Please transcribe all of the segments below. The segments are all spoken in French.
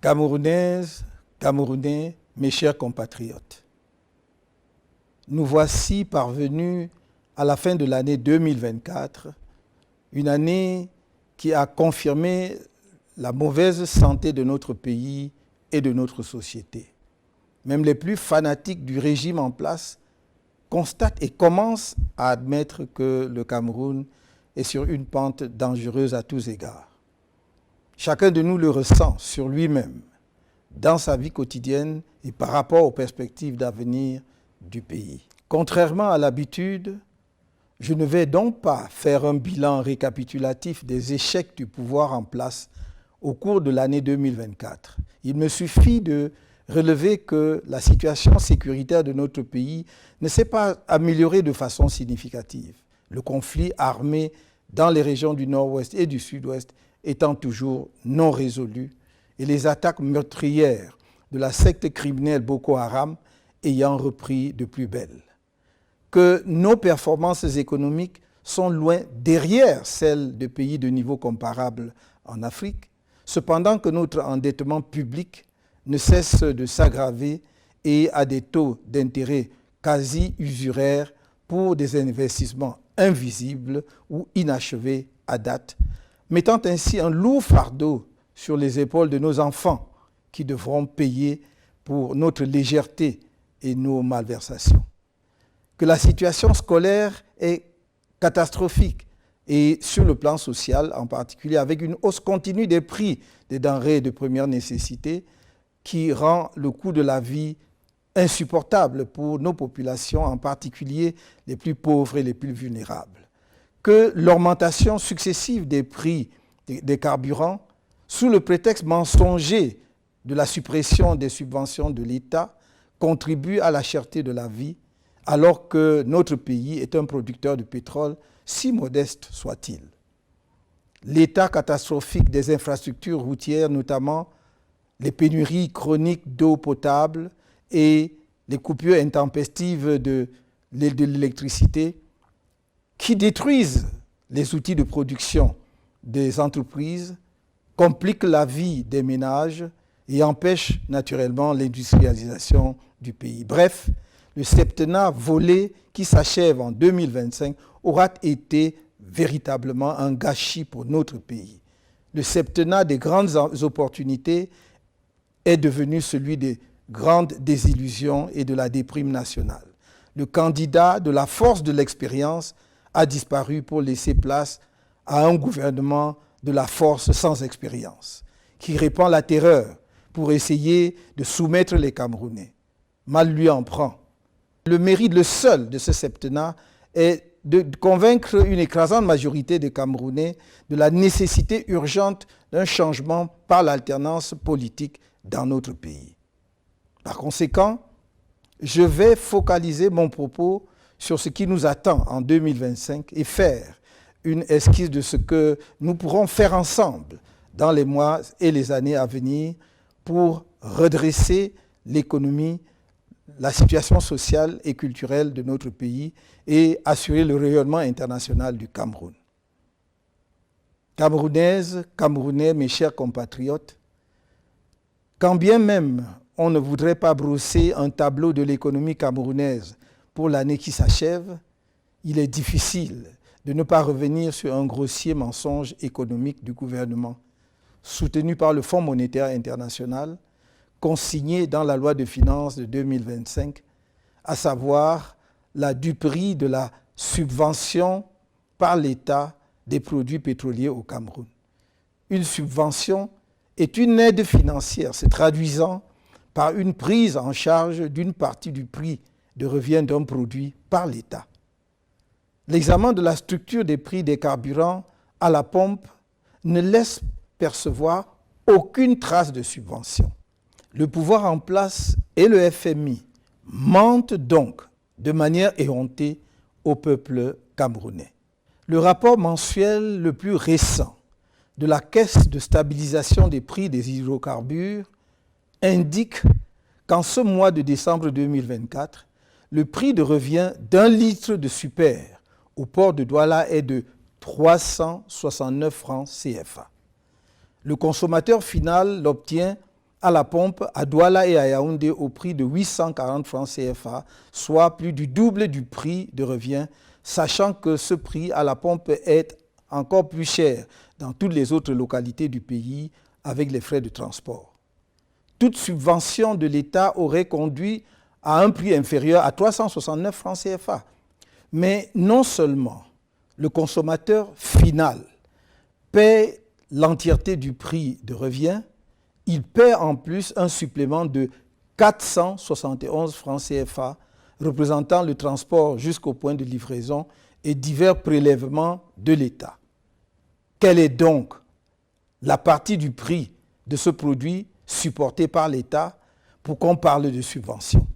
Camerounaises, Camerounais, mes chers compatriotes, nous voici parvenus à la fin de l'année 2024, une année qui a confirmé la mauvaise santé de notre pays et de notre société. Même les plus fanatiques du régime en place constatent et commencent à admettre que le Cameroun est sur une pente dangereuse à tous égards. Chacun de nous le ressent sur lui-même, dans sa vie quotidienne et par rapport aux perspectives d'avenir du pays. Contrairement à l'habitude, je ne vais donc pas faire un bilan récapitulatif des échecs du pouvoir en place au cours de l'année 2024. Il me suffit de relever que la situation sécuritaire de notre pays ne s'est pas améliorée de façon significative. Le conflit armé dans les régions du Nord-Ouest et du Sud-Ouest étant toujours non résolu et les attaques meurtrières de la secte criminelle Boko Haram ayant repris de plus belle. Que nos performances économiques sont loin derrière celles de pays de niveau comparable en Afrique, cependant que notre endettement public ne cesse de s'aggraver et à des taux d'intérêt quasi usuraires pour des investissements invisibles ou inachevés à date, mettant ainsi un lourd fardeau sur les épaules de nos enfants qui devront payer pour notre légèreté et nos malversations. Que la situation scolaire est catastrophique et sur le plan social en particulier, avec une hausse continue des prix des denrées de première nécessité qui rend le coût de la vie insupportable pour nos populations, en particulier les plus pauvres et les plus vulnérables. Que l'augmentation successive des prix des carburants, sous le prétexte mensonger de la suppression des subventions de l'État, contribue à la cherté de la vie, alors que notre pays est un producteur de pétrole, si modeste soit-il. L'état catastrophique des infrastructures routières, notamment les pénuries chroniques d'eau potable et les coupures intempestives de l'électricité, qui détruisent les outils de production des entreprises, compliquent la vie des ménages et empêchent naturellement l'industrialisation du pays. Bref, le septennat volé qui s'achève en 2025 aura été véritablement un gâchis pour notre pays. Le septennat des grandes opportunités est devenu celui des grandes désillusions et de la déprime nationale. Le candidat de la force de l'expérience a disparu pour laisser place à un gouvernement de la force sans expérience, qui répand la terreur pour essayer de soumettre les Camerounais. Mal lui en prend. Le mérite, le seul de ce septennat, est de convaincre une écrasante majorité des Camerounais de la nécessité urgente d'un changement par l'alternance politique dans notre pays. Par conséquent, je vais focaliser mon propos sur ce qui nous attend en 2025 et faire une esquisse de ce que nous pourrons faire ensemble dans les mois et les années à venir pour redresser l'économie, la situation sociale et culturelle de notre pays et assurer le rayonnement international du Cameroun. Camerounaises, Camerounais, mes chers compatriotes, quand bien même on ne voudrait pas brosser un tableau de l'économie camerounaise pour l'année qui s'achève, il est difficile de ne pas revenir sur un grossier mensonge économique du gouvernement, soutenu par le Fonds monétaire international, consigné dans la loi de finances de 2025, à savoir la duperie de la subvention par l'État des produits pétroliers au Cameroun. Une subvention est une aide financière se traduisant par une prise en charge d'une partie du prix de revient d'un produit par l'État. L'examen de la structure des prix des carburants à la pompe ne laisse percevoir aucune trace de subvention. Le pouvoir en place et le FMI mentent donc de manière éhontée au peuple camerounais. Le rapport mensuel le plus récent de la Caisse de stabilisation des prix des hydrocarbures indique qu'en ce mois de décembre 2024, le prix de revient d'un litre de super au port de Douala est de 369 francs CFA. Le consommateur final l'obtient à la pompe à Douala et à Yaoundé au prix de 840 francs CFA, soit plus du double du prix de revient, sachant que ce prix à la pompe est encore plus cher dans toutes les autres localités du pays avec les frais de transport. Toute subvention de l'État aurait conduit à un prix inférieur à 369 francs CFA. Mais non seulement le consommateur final paie l'entièreté du prix de revient, il paie en plus un supplément de 471 francs CFA, représentant le transport jusqu'au point de livraison et divers prélèvements de l'État. Quelle est donc la partie du prix de ce produit supporté par l'État pour qu'on parle de subvention?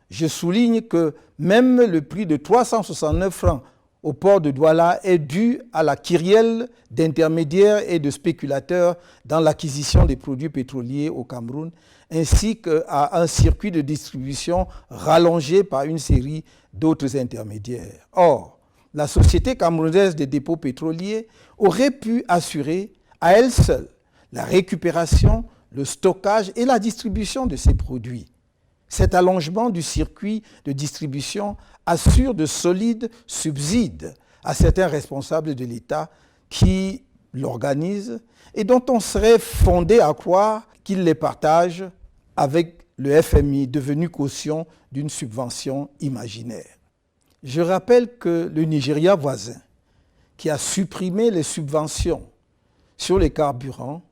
Je souligne que même le prix de 369 francs au port de Douala est dû à la kyrielle d'intermédiaires et de spéculateurs dans l'acquisition des produits pétroliers au Cameroun, ainsi qu'à un circuit de distribution rallongé par une série d'autres intermédiaires. Or, la Société camerounaise des dépôts pétroliers aurait pu assurer à elle seule la récupération, le stockage et la distribution de ces produits. Cet allongement du circuit de distribution assure de solides subsides à certains responsables de l'État qui l'organisent et dont on serait fondé à croire qu'ils les partagent avec le FMI, devenu caution d'une subvention imaginaire. Je rappelle que le Nigeria voisin, qui a supprimé les subventions sur les carburants,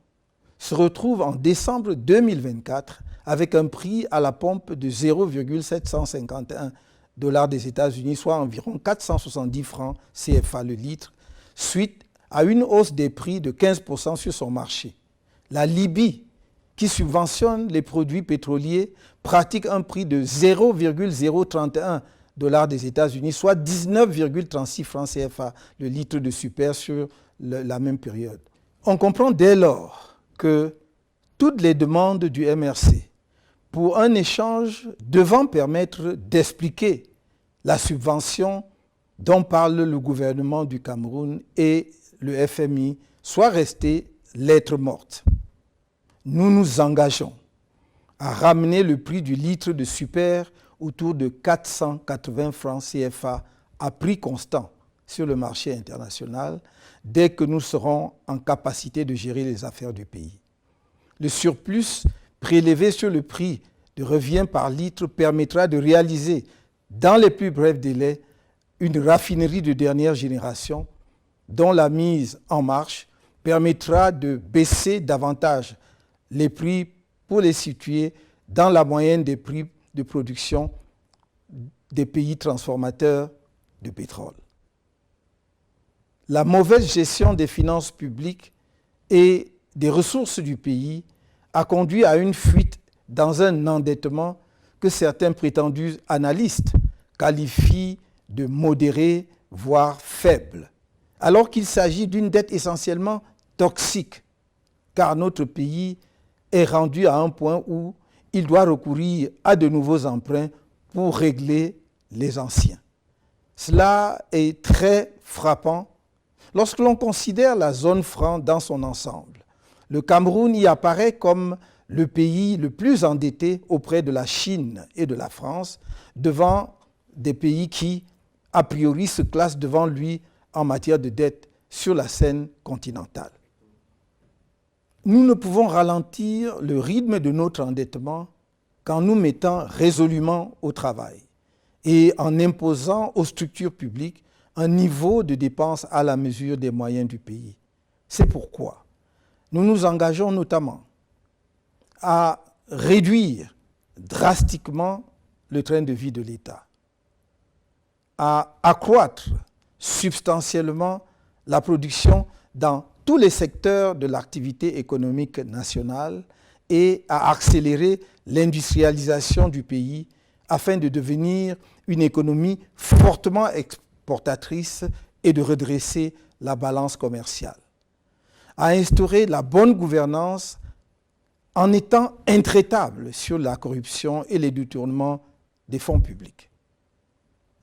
se retrouve en décembre 2024 avec un prix à la pompe de 0,751 $ des États-Unis, soit environ 470 francs CFA le litre, suite à une hausse des prix de 15% sur son marché. La Libye, qui subventionne les produits pétroliers, pratique un prix de 0,031 $ des États-Unis, soit 19,36 francs CFA le litre de super sur la même période. On comprend dès lors que toutes les demandes du MRC pour un échange devant permettre d'expliquer la subvention dont parle le gouvernement du Cameroun et le FMI soient restées lettres mortes. Nous nous engageons à ramener le prix du litre de super autour de 480 francs CFA à prix constant sur le marché international dès que nous serons en capacité de gérer les affaires du pays. Le surplus prélevé sur le prix de revient par litre permettra de réaliser dans les plus brefs délais une raffinerie de dernière génération dont la mise en marche permettra de baisser davantage les prix pour les situer dans la moyenne des prix de production des pays transformateurs de pétrole. La mauvaise gestion des finances publiques et des ressources du pays a conduit à une fuite dans un endettement que certains prétendus analystes qualifient de modéré, voire faible, alors qu'il s'agit d'une dette essentiellement toxique, car notre pays est rendu à un point où il doit recourir à de nouveaux emprunts pour régler les anciens. Cela est très frappant lorsque l'on considère la zone franc dans son ensemble. Le Cameroun y apparaît comme le pays le plus endetté auprès de la Chine et de la France, devant des pays qui, a priori, se classent devant lui en matière de dette sur la scène continentale. Nous ne pouvons ralentir le rythme de notre endettement qu'en nous mettant résolument au travail et en imposant aux structures publiques un niveau de dépenses à la mesure des moyens du pays. C'est pourquoi nous nous engageons notamment à réduire drastiquement le train de vie de l'État, à accroître substantiellement la production dans tous les secteurs de l'activité économique nationale et à accélérer l'industrialisation du pays afin de devenir une économie fortement exportatrice et de redresser la balance commerciale, à instaurer la bonne gouvernance en étant intraitable sur la corruption et les détournements des fonds publics,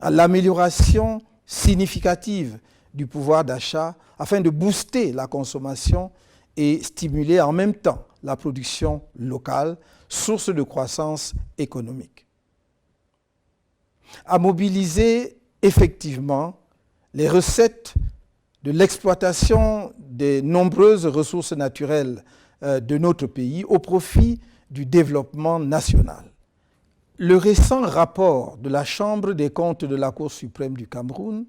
à l'amélioration significative du pouvoir d'achat afin de booster la consommation et stimuler en même temps la production locale, source de croissance économique. À mobiliser effectivement les recettes de l'exploitation des nombreuses ressources naturelles de notre pays au profit du développement national. Le récent rapport de la Chambre des comptes de la Cour suprême du Cameroun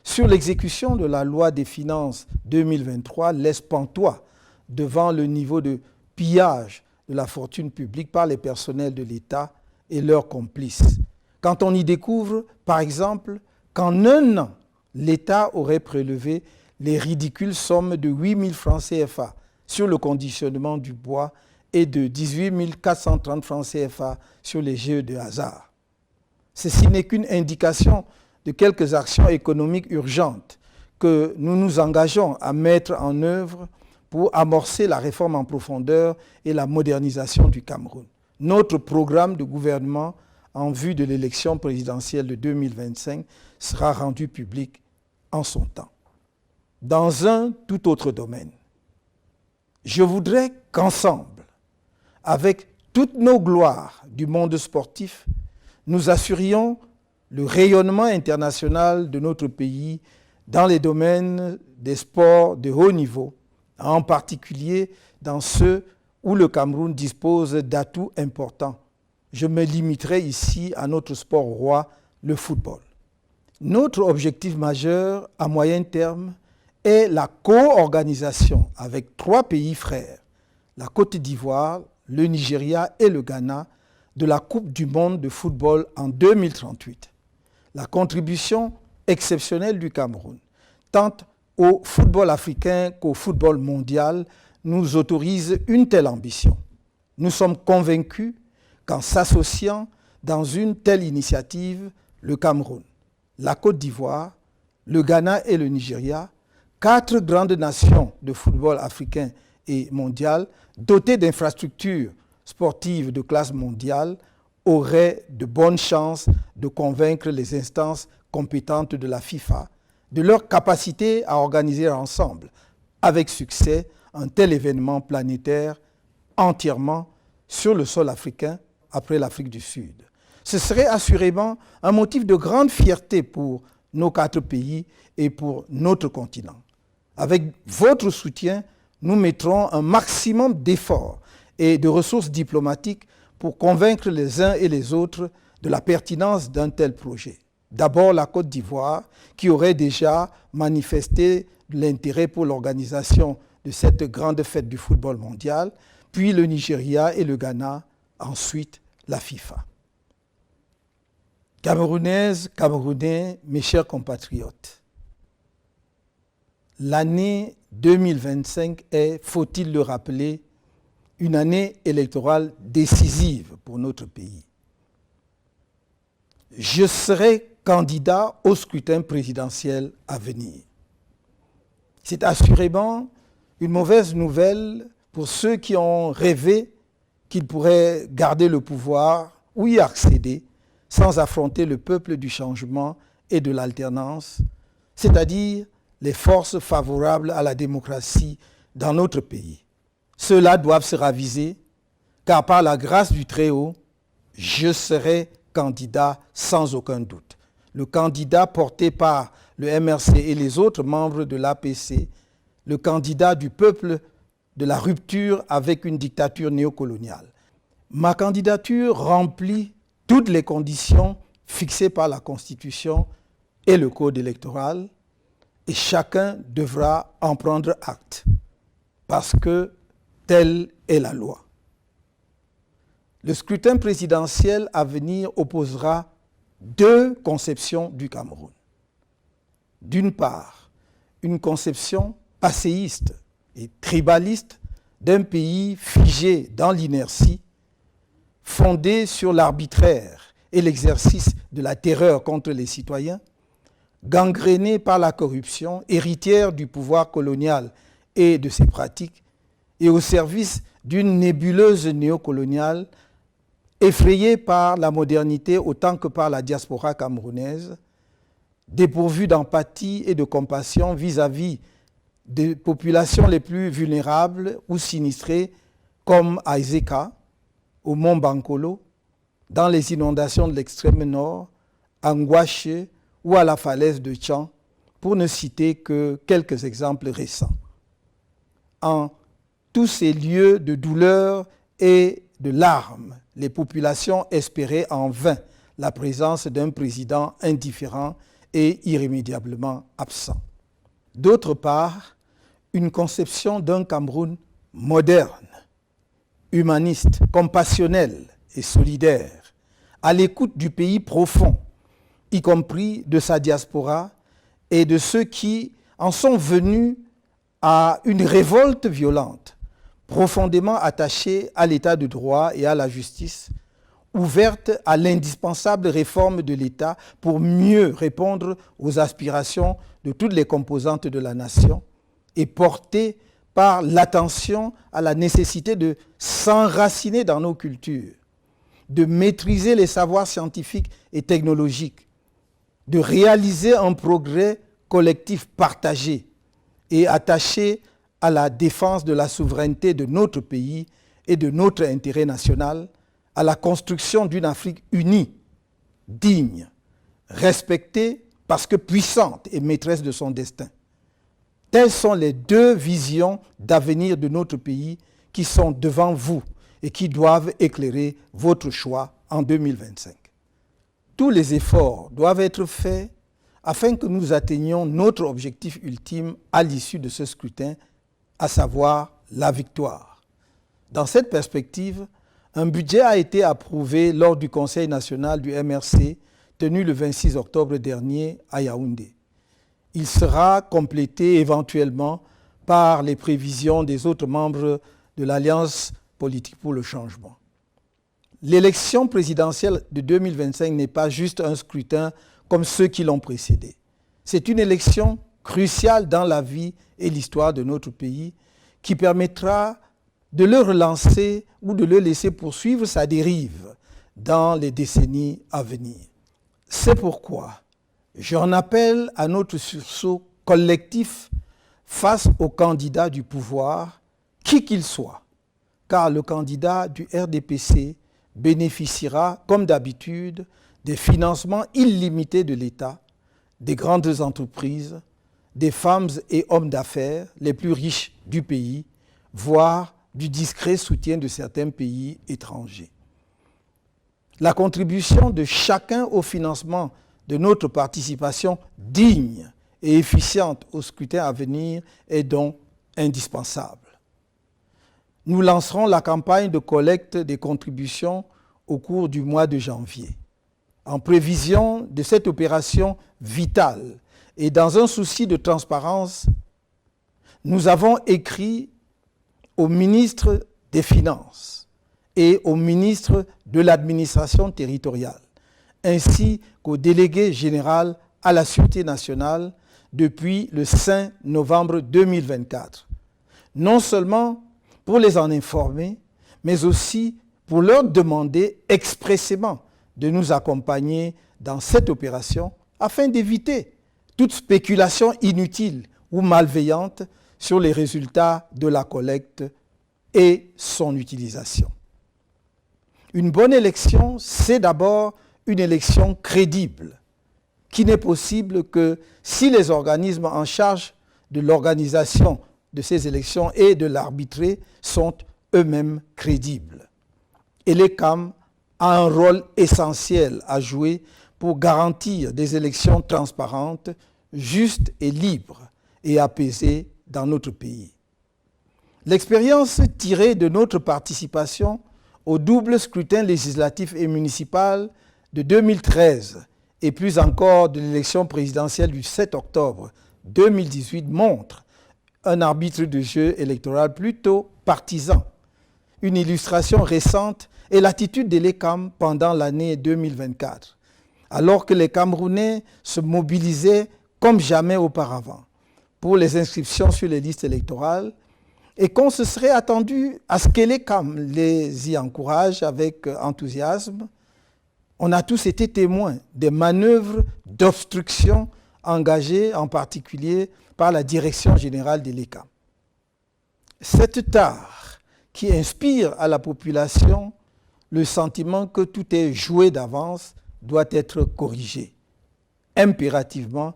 sur l'exécution de la loi des finances 2023 laisse pantois devant le niveau de pillage de la fortune publique par les personnels de l'État et leurs complices. Quand on y découvre, par exemple, qu'en un an, l'État aurait prélevé les ridicules sommes de 8 000 francs CFA sur le conditionnement du bois et de 18 430 francs CFA sur les jeux de hasard. Ceci n'est qu'une indication de quelques actions économiques urgentes que nous nous engageons à mettre en œuvre pour amorcer la réforme en profondeur et la modernisation du Cameroun. Notre programme de gouvernement en vue de l'élection présidentielle de 2025 sera rendu public en son temps. Dans un tout autre domaine, je voudrais qu'ensemble, avec toutes nos gloires du monde sportif, nous assurions le rayonnement international de notre pays dans les domaines des sports de haut niveau, en particulier dans ceux où le Cameroun dispose d'atouts importants. Je me limiterai ici à notre sport roi, le football. Notre objectif majeur à moyen terme est la co-organisation avec 3 pays frères, la Côte d'Ivoire, le Nigeria et le Ghana, de la Coupe du monde de football en 2038. La contribution exceptionnelle du Cameroun, tant au football africain qu'au football mondial, nous autorise une telle ambition. Nous sommes convaincus qu'en s'associant dans une telle initiative, le Cameroun, la Côte d'Ivoire, le Ghana et le Nigeria, 4 grandes nations de football africain et mondial, dotées d'infrastructures sportives de classe mondiale, auraient de bonnes chances de convaincre les instances compétentes de la FIFA de leur capacité à organiser ensemble, avec succès, un tel événement planétaire entièrement sur le sol africain après l'Afrique du Sud. Ce serait assurément un motif de grande fierté pour nos 4 pays et pour notre continent. Avec votre soutien, nous mettrons un maximum d'efforts et de ressources diplomatiques pour convaincre les uns et les autres de la pertinence d'un tel projet. D'abord la Côte d'Ivoire, qui aurait déjà manifesté l'intérêt pour l'organisation de cette grande fête du football mondial, puis le Nigeria et le Ghana, ensuite la FIFA. Camerounaises, Camerounais, mes chers compatriotes, l'année 2025 est, faut-il le rappeler, une année électorale décisive pour notre pays. Je serai candidat au scrutin présidentiel à venir. C'est assurément une mauvaise nouvelle pour ceux qui ont rêvé qu'ils pourraient garder le pouvoir ou y accéder sans affronter le peuple du changement et de l'alternance, c'est-à-dire les forces favorables à la démocratie dans notre pays. Ceux-là doivent se raviser, car par la grâce du Très-Haut, je serai candidat sans aucun doute. Le candidat porté par le MRC et les autres membres de l'APC, le candidat du peuple de la rupture avec une dictature néocoloniale. Ma candidature remplit toutes les conditions fixées par la Constitution et le Code électoral, et chacun devra en prendre acte, parce que telle est la loi. Le scrutin présidentiel à venir opposera 2 conceptions du Cameroun. D'une part, une conception passéiste et tribaliste d'un pays figé dans l'inertie, fondé sur l'arbitraire et l'exercice de la terreur contre les citoyens, gangréné par la corruption, héritière du pouvoir colonial et de ses pratiques, et au service d'une nébuleuse néocoloniale effrayée par la modernité autant que par la diaspora camerounaise, dépourvue d'empathie et de compassion vis-à-vis des populations les plus vulnérables ou sinistrées comme à Iseka, au mont Bankolo, dans les inondations de l'extrême nord, à Ngouaché ou à la falaise de Tchan, pour ne citer que quelques exemples récents. En tous ces lieux de douleur et de larmes, les populations espéraient en vain la présence d'un président indifférent et irrémédiablement absent. D'autre part, une conception d'un Cameroun moderne, humaniste, compassionnel et solidaire, à l'écoute du pays profond, y compris de sa diaspora et de ceux qui en sont venus à une révolte violente, profondément attachée à l'état de droit et à la justice, ouverte à l'indispensable réforme de l'État pour mieux répondre aux aspirations de toutes les composantes de la nation et portée par l'attention à la nécessité de s'enraciner dans nos cultures, de maîtriser les savoirs scientifiques et technologiques, de réaliser un progrès collectif partagé et attaché à la défense de la souveraineté de notre pays et de notre intérêt national, à la construction d'une Afrique unie, digne, respectée parce que puissante et maîtresse de son destin. Telles sont les deux visions d'avenir de notre pays qui sont devant vous et qui doivent éclairer votre choix en 2025. Tous les efforts doivent être faits afin que nous atteignions notre objectif ultime à l'issue de ce scrutin, à savoir la victoire. Dans cette perspective, un budget a été approuvé lors du Conseil national du MRC tenu le 26 octobre dernier à Yaoundé. Il sera complété éventuellement par les prévisions des autres membres de l'Alliance politique pour le changement. L'élection présidentielle de 2025 n'est pas juste un scrutin comme ceux qui l'ont précédé. C'est une élection cruciale dans la vie et l'histoire de notre pays qui permettra de le relancer ou de le laisser poursuivre sa dérive dans les décennies à venir. C'est pourquoi j'en appelle à notre sursaut collectif face au candidat du pouvoir, qui qu'il soit, car le candidat du RDPC bénéficiera, comme d'habitude, des financements illimités de l'État, des grandes entreprises, des femmes et hommes d'affaires les plus riches du pays, voire du discret soutien de certains pays étrangers. La contribution de chacun au financement de notre participation digne et efficiente au scrutin à venir est donc indispensable. Nous lancerons la campagne de collecte des contributions au cours du mois de janvier. En prévision de cette opération vitale et dans un souci de transparence, nous avons écrit au ministre des Finances et au ministre de l'Administration territoriale, ainsi qu'au délégué général à la Sûreté nationale depuis le 5 novembre 2024. Non seulement pour les en informer, mais aussi pour leur demander expressément de nous accompagner dans cette opération afin d'éviter toute spéculation inutile ou malveillante sur les résultats de la collecte et son utilisation. Une bonne élection, c'est d'abord une élection crédible, qui n'est possible que si les organismes en charge de l'organisation de ces élections et de l'arbitrer sont eux-mêmes crédibles. Et l'ECAM a un rôle essentiel à jouer pour garantir des élections transparentes, justes et libres et apaisées dans notre pays. L'expérience tirée de notre participation au double scrutin législatif et municipal de 2013 et plus encore de l'élection présidentielle du 7 octobre 2018 montre un arbitre de jeu électoral plutôt partisan. Une illustration récente est l'attitude de l'ECAM pendant l'année 2024, alors que les Camerounais se mobilisaient comme jamais auparavant pour les inscriptions sur les listes électorales et qu'on se serait attendu à ce que l'ECAM les y encourage avec enthousiasme. On a tous été témoins des manœuvres d'obstruction engagées en particulier par la Direction générale de l'ECAM. Cette tare qui inspire à la population le sentiment que tout est joué d'avance doit être corrigé impérativement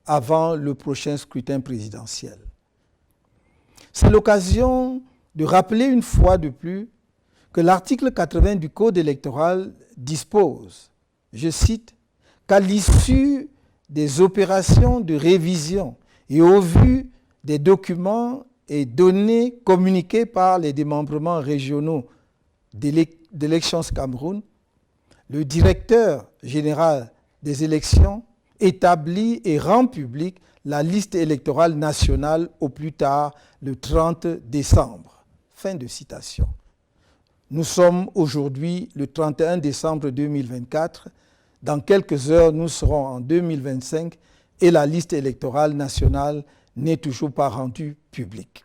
avant le prochain scrutin présidentiel. C'est l'occasion de rappeler une fois de plus que l'article 80 du Code électoral dispose, je cite, qu'à l'issue des opérations de révision et au vu des documents et données communiquées par les démembrements régionaux d'Elections Cameroun, le directeur général des élections établit et rend publique la liste électorale nationale au plus tard le 30 décembre. Fin de citation. Nous sommes aujourd'hui le 31 décembre 2024. Dans quelques heures, nous serons en 2025 et la liste électorale nationale n'est toujours pas rendue publique.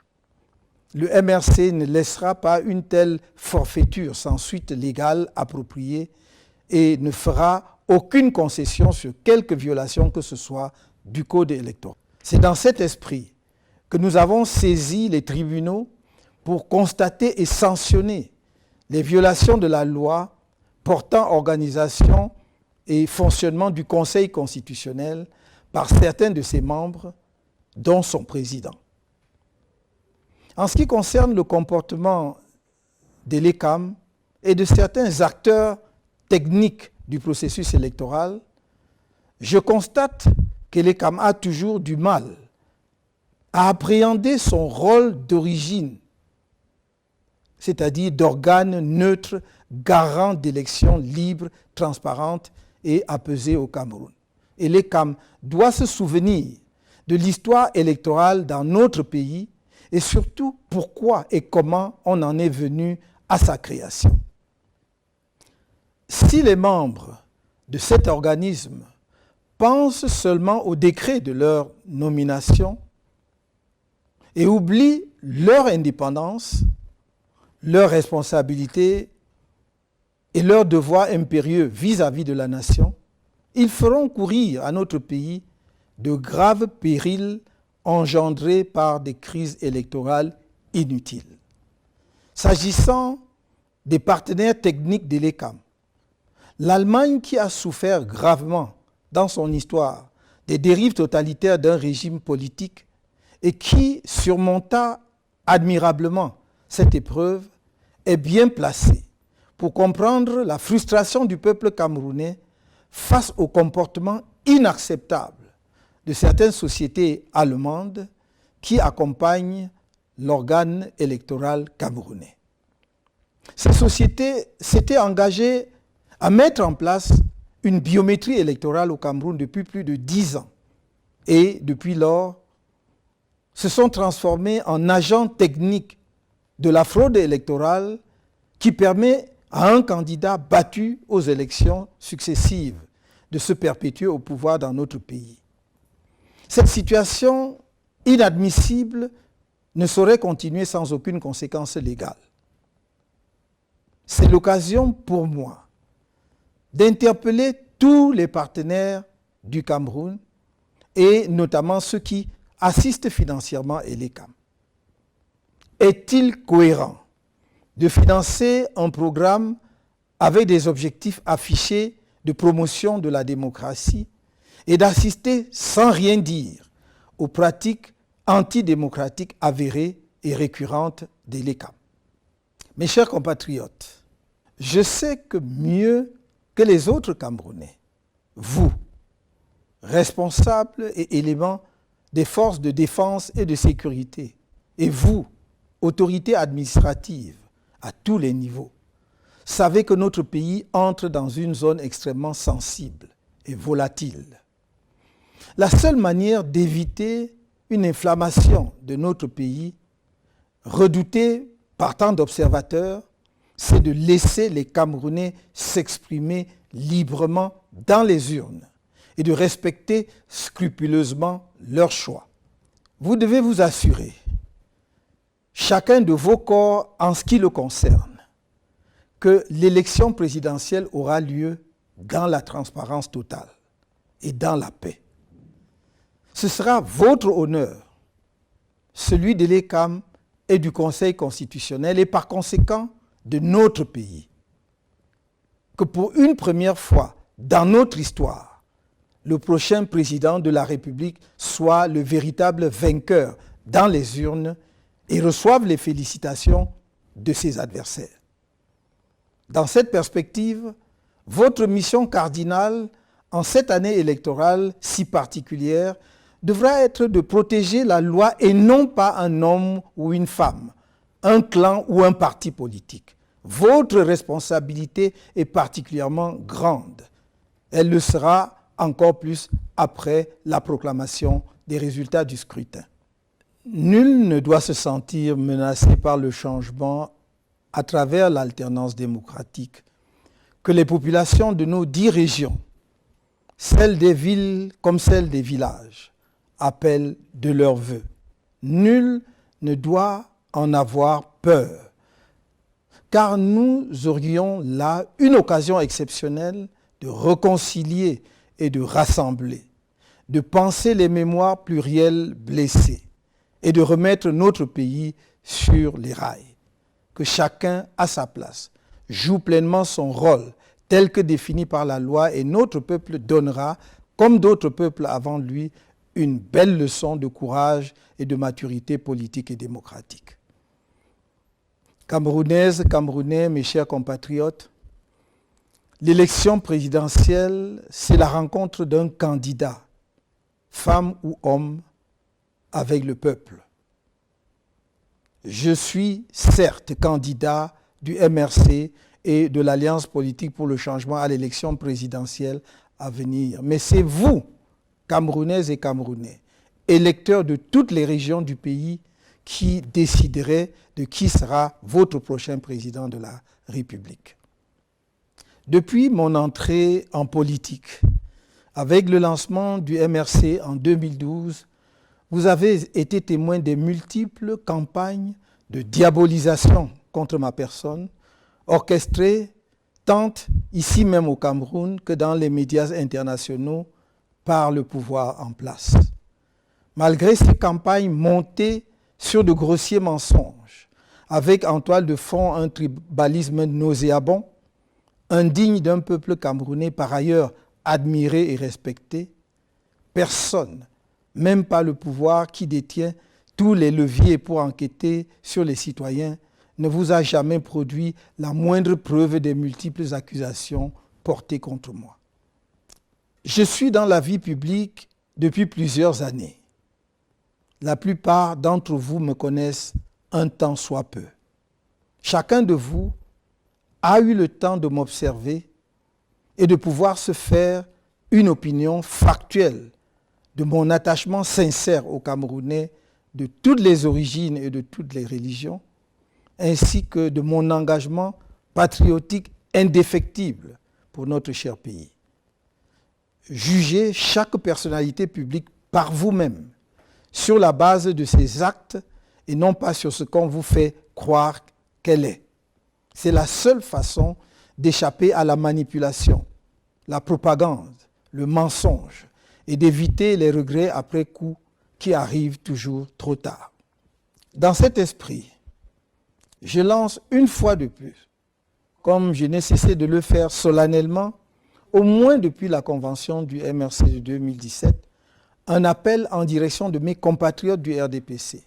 Le MRC ne laissera pas une telle forfaiture sans suite légale appropriée et ne fera aucune concession sur quelque violation que ce soit du Code électoral. C'est dans cet esprit que nous avons saisi les tribunaux pour constater et sanctionner les violations de la loi portant organisation et fonctionnement du Conseil constitutionnel par certains de ses membres, dont son président. En ce qui concerne le comportement de l'ECAM et de certains acteurs techniques du processus électoral, je constate que l'ECAM a toujours du mal à appréhender son rôle d'origine, c'est-à-dire d'organe neutre, garant d'élections libres, transparentes et apaisées au Cameroun. Et l'ECAM doit se souvenir de l'histoire électorale dans notre pays et surtout pourquoi et comment on en est venu à sa création. Si les membres de cet organisme pensent seulement au décret de leur nomination et oublient leur indépendance, leur responsabilité et leur devoir impérieux vis-à-vis de la nation, ils feront courir à notre pays de graves périls engendrés par des crises électorales inutiles. S'agissant des partenaires techniques de l'ECAM, l'Allemagne qui a souffert gravement dans son histoire des dérives totalitaires d'un régime politique et qui surmonta admirablement cette épreuve, est bien placée pour comprendre la frustration du peuple camerounais face au comportement inacceptable de certaines sociétés allemandes qui accompagnent l'organe électoral camerounais. Ces sociétés s'étaient engagées à mettre en place une biométrie électorale au Cameroun depuis plus de 10 ans et depuis lors se sont transformées en agents techniques de la fraude électorale qui permet à un candidat battu aux élections successives de se perpétuer au pouvoir dans notre pays. Cette situation inadmissible ne saurait continuer sans aucune conséquence légale. C'est l'occasion pour moi d'interpeller tous les partenaires du Cameroun et notamment ceux qui assistent financièrement à l'ECAM. Est-il cohérent de financer un programme avec des objectifs affichés de promotion de la démocratie et d'assister sans rien dire aux pratiques antidémocratiques avérées et récurrentes de l'ECAM? Mes chers compatriotes, je sais que mieux que les autres Camerounais, vous, responsables et éléments des forces de défense et de sécurité, et vous, autorités administratives à tous les niveaux, savez que notre pays entre dans une zone extrêmement sensible et volatile. La seule manière d'éviter une inflammation de notre pays, redoutée par tant d'observateurs, c'est de laisser les Camerounais s'exprimer librement dans les urnes et de respecter scrupuleusement leur choix. Vous devez vous assurer, chacun de vos corps en ce qui le concerne, que l'élection présidentielle aura lieu dans la transparence totale et dans la paix. Ce sera votre honneur, celui de l'ECAM et du Conseil constitutionnel et par conséquent de notre pays, que pour une première fois dans notre histoire, le prochain président de la République soit le véritable vainqueur dans les urnes et reçoive les félicitations de ses adversaires. Dans cette perspective, votre mission cardinale en cette année électorale si particulière devra être de protéger la loi et non pas un homme ou une femme, un clan ou un parti politique. Votre responsabilité est particulièrement grande. Elle le sera encore plus après la proclamation des résultats du scrutin. Nul ne doit se sentir menacé par le changement à travers l'alternance démocratique que les populations de nos 10 régions, celles des villes comme celles des villages, appellent de leur vœu. Nul ne doit en avoir peur, car nous aurions là une occasion exceptionnelle de réconcilier et de rassembler, de penser les mémoires plurielles blessées et de remettre notre pays sur les rails. Que chacun, à sa place, joue pleinement son rôle tel que défini par la loi et notre peuple donnera, comme d'autres peuples avant lui, une belle leçon de courage et de maturité politique et démocratique. Camerounaises, Camerounais, mes chers compatriotes, l'élection présidentielle, c'est la rencontre d'un candidat, femme ou homme, avec le peuple. Je suis certes candidat du MRC et de l'Alliance politique pour le changement à l'élection présidentielle à venir. Mais c'est vous, Camerounaises et Camerounais, électeurs de toutes les régions du pays, qui déciderez de qui sera votre prochain président de la République. Depuis mon entrée en politique, avec le lancement du MRC en 2012, vous avez été témoin des multiples campagnes de diabolisation contre ma personne, orchestrées tant ici même au Cameroun que dans les médias internationaux par le pouvoir en place. Malgré ces campagnes montées sur de grossiers mensonges, avec en toile de fond un tribalisme nauséabond, indigne d'un peuple camerounais par ailleurs admiré et respecté, personne, même pas le pouvoir qui détient tous les leviers pour enquêter sur les citoyens, ne vous a jamais produit la moindre preuve des multiples accusations portées contre moi. Je suis dans la vie publique depuis plusieurs années. La plupart d'entre vous me connaissent un temps soit peu. Chacun de vous a eu le temps de m'observer et de pouvoir se faire une opinion factuelle de mon attachement sincère aux Camerounais de toutes les origines et de toutes les religions, ainsi que de mon engagement patriotique indéfectible pour notre cher pays. Jugez chaque personnalité publique par vous-même, sur la base de ses actes et non pas sur ce qu'on vous fait croire qu'elle est. C'est la seule façon d'échapper à la manipulation, la propagande, le mensonge et d'éviter les regrets après coup qui arrivent toujours trop tard. Dans cet esprit, je lance une fois de plus, comme je n'ai cessé de le faire solennellement, au moins depuis la convention du MRC de 2017, un appel en direction de mes compatriotes du RDPC,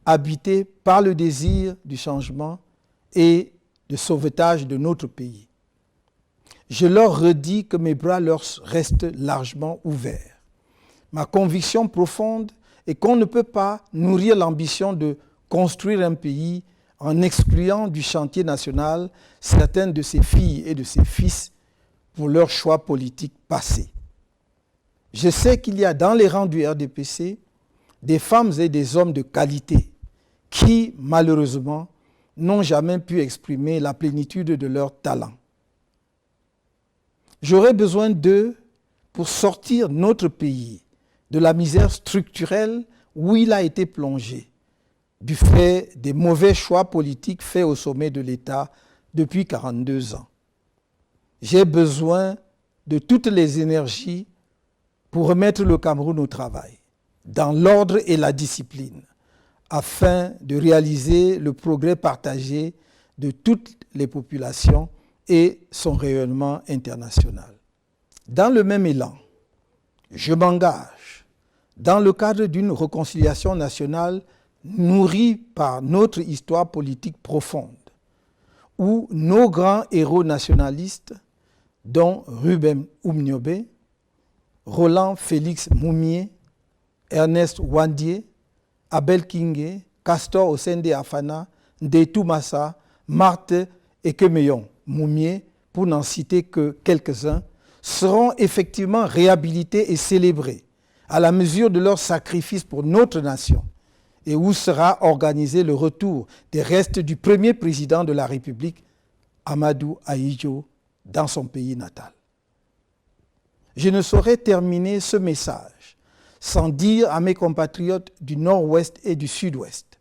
habités par le désir du changement et de sauvetage de notre pays. Je leur redis que mes bras leur restent largement ouverts. Ma conviction profonde est qu'on ne peut pas nourrir l'ambition de construire un pays en excluant du chantier national certaines de ses filles et de ses fils pour leurs choix politiques passés. Je sais qu'il y a dans les rangs du RDPC des femmes et des hommes de qualité qui, malheureusement, n'ont jamais pu exprimer la plénitude de leur talent. J'aurais besoin d'eux pour sortir notre pays de la misère structurelle où il a été plongé, du fait des mauvais choix politiques faits au sommet de l'État depuis 42 ans. J'ai besoin de toutes les énergies pour remettre le Cameroun au travail, dans l'ordre et la discipline, afin de réaliser le progrès partagé de toutes les populations et son rayonnement international. Dans le même élan, je m'engage dans le cadre d'une réconciliation nationale nourrie par notre histoire politique profonde, où nos grands héros nationalistes, dont Ruben Oumniobé, Roland Félix Moumié, Ernest Ouandié, Abel Kingé, Castor Osende Afana, Ndetou Massa, Marthe Ekemeyon Moumié, pour n'en citer que quelques-uns, seront effectivement réhabilités et célébrés à la mesure de leur sacrifice pour notre nation, et où sera organisé le retour des restes du premier président de la République, Amadou Ahidjo, dans son pays natal. Je ne saurais terminer ce message sans dire à mes compatriotes du Nord-Ouest et du Sud-Ouest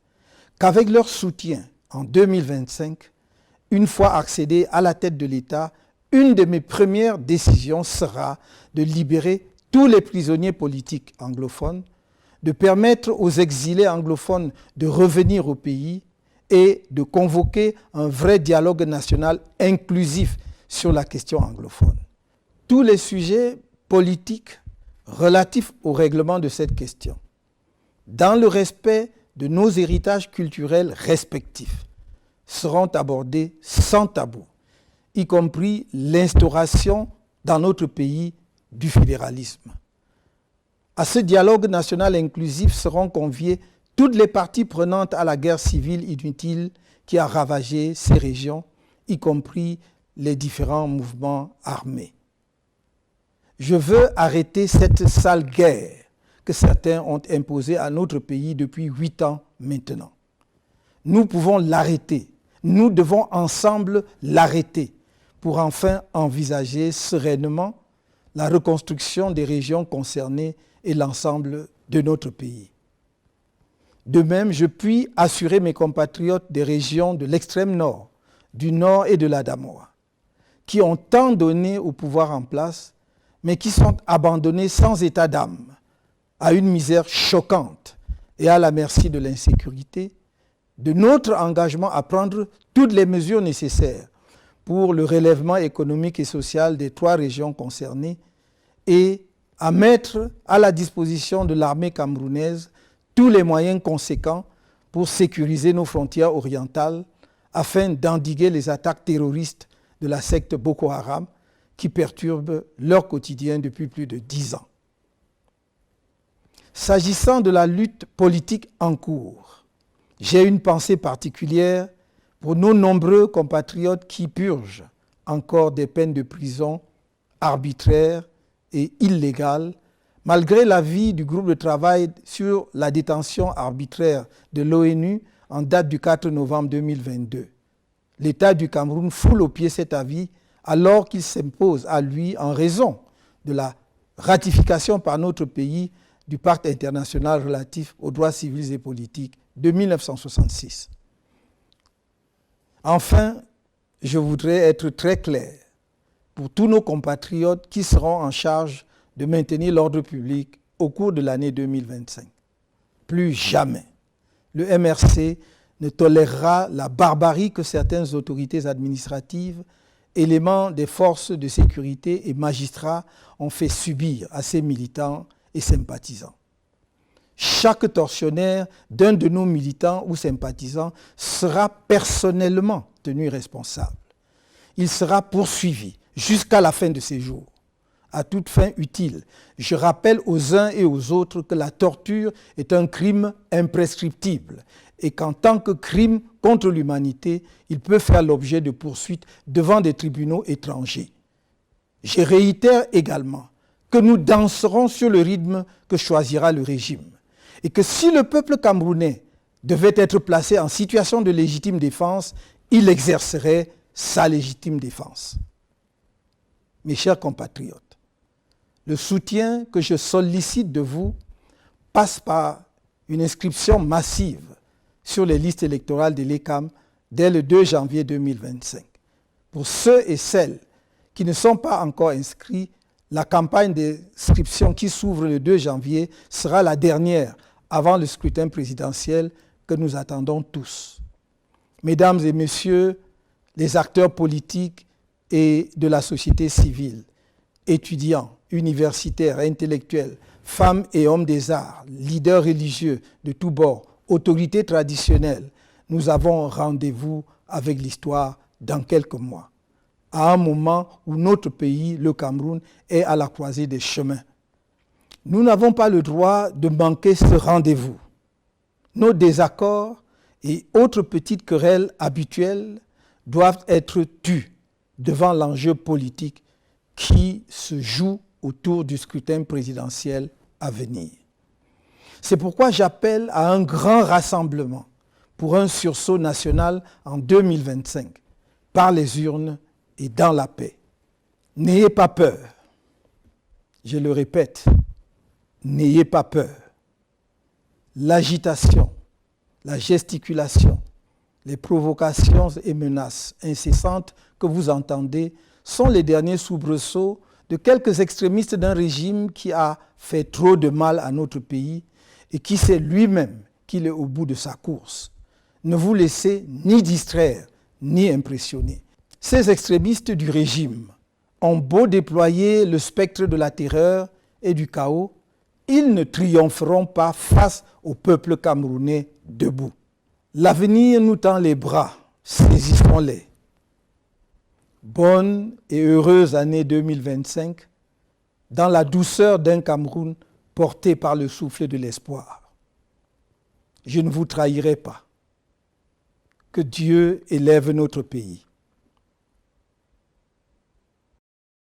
qu'avec leur soutien en 2025, une fois accédé à la tête de l'État, une de mes premières décisions sera de libérer tous les prisonniers politiques anglophones, de permettre aux exilés anglophones de revenir au pays et de convoquer un vrai dialogue national inclusif sur la question anglophone. Tous les sujets politiques relatifs au règlement de cette question, dans le respect de nos héritages culturels respectifs, seront abordés sans tabou, y compris l'instauration dans notre pays du fédéralisme. À ce dialogue national inclusif seront conviées toutes les parties prenantes à la guerre civile inutile qui a ravagé ces régions, y compris les différents mouvements armés. Je veux arrêter cette sale guerre que certains ont imposée à notre pays depuis 8 ans maintenant. Nous pouvons l'arrêter. Nous devons ensemble l'arrêter pour enfin envisager sereinement la reconstruction des régions concernées et l'ensemble de notre pays. De même, je puis assurer mes compatriotes des régions de l'extrême nord, du nord et de la Damoa, qui ont tant donné au pouvoir en place, mais qui sont abandonnés sans état d'âme, à une misère choquante et à la merci de l'insécurité, de notre engagement à prendre toutes les mesures nécessaires pour le relèvement économique et social des 3 régions concernées et à mettre à la disposition de l'armée camerounaise tous les moyens conséquents pour sécuriser nos frontières orientales afin d'endiguer les attaques terroristes de la secte Boko Haram qui perturbent leur quotidien depuis plus de 10 ans. S'agissant de la lutte politique en cours, j'ai une pensée particulière pour nos nombreux compatriotes qui purgent encore des peines de prison arbitraires et illégales, malgré l'avis du groupe de travail sur la détention arbitraire de l'ONU en date du 4 novembre 2022. L'État du Cameroun foule au pied cet avis alors qu'il s'impose à lui en raison de la ratification par notre pays du Pacte international relatif aux droits civils et politiques de 1966. Enfin, je voudrais être très clair pour tous nos compatriotes qui seront en charge de maintenir l'ordre public au cours de l'année 2025. Plus jamais, le MRC ne tolérera la barbarie que certaines autorités administratives, éléments des forces de sécurité et magistrats ont fait subir à ses militants et sympathisants. Chaque tortionnaire d'un de nos militants ou sympathisants sera personnellement tenu responsable. Il sera poursuivi jusqu'à la fin de ses jours. À toute fin utile, je rappelle aux uns et aux autres que la torture est un crime imprescriptible et qu'en tant que crime contre l'humanité, il peut faire l'objet de poursuites devant des tribunaux étrangers. Je réitère également que nous danserons sur le rythme que choisira le régime et que si le peuple camerounais devait être placé en situation de légitime défense, il exercerait sa légitime défense. Mes chers compatriotes, le soutien que je sollicite de vous passe par une inscription massive sur les listes électorales de l'ECAM dès le 2 janvier 2025. Pour ceux et celles qui ne sont pas encore inscrits, La campagne d'inscription qui s'ouvre le 2 janvier sera la dernière avant le scrutin présidentiel que nous attendons tous. Mesdames et messieurs, les acteurs politiques et de la société civile, étudiants, universitaires, intellectuels, femmes et hommes des arts, leaders religieux de tous bords, autorités traditionnelles, nous avons rendez-vous avec l'histoire dans quelques mois, à un moment où notre pays, le Cameroun, est à la croisée des chemins. Nous n'avons pas le droit de manquer ce rendez-vous. Nos désaccords et autres petites querelles habituelles doivent être tus devant l'enjeu politique qui se joue autour du scrutin présidentiel à venir. C'est pourquoi j'appelle à un grand rassemblement pour un sursaut national en 2025, par les urnes et dans la paix. N'ayez pas peur. Je le répète, n'ayez pas peur. L'agitation, la gesticulation, les provocations et menaces incessantes que vous entendez sont les derniers soubresauts de quelques extrémistes d'un régime qui a fait trop de mal à notre pays et qui sait lui-même qu'il est au bout de sa course. Ne vous laissez ni distraire, ni impressionner. Ces extrémistes du régime ont beau déployer le spectre de la terreur et du chaos, ils ne triompheront pas face au peuple camerounais debout. L'avenir nous tend les bras, saisissons-les. Bonne et heureuse année 2025, dans la douceur d'un Cameroun porté par le souffle de l'espoir. Je ne vous trahirai pas. Que Dieu élève notre pays.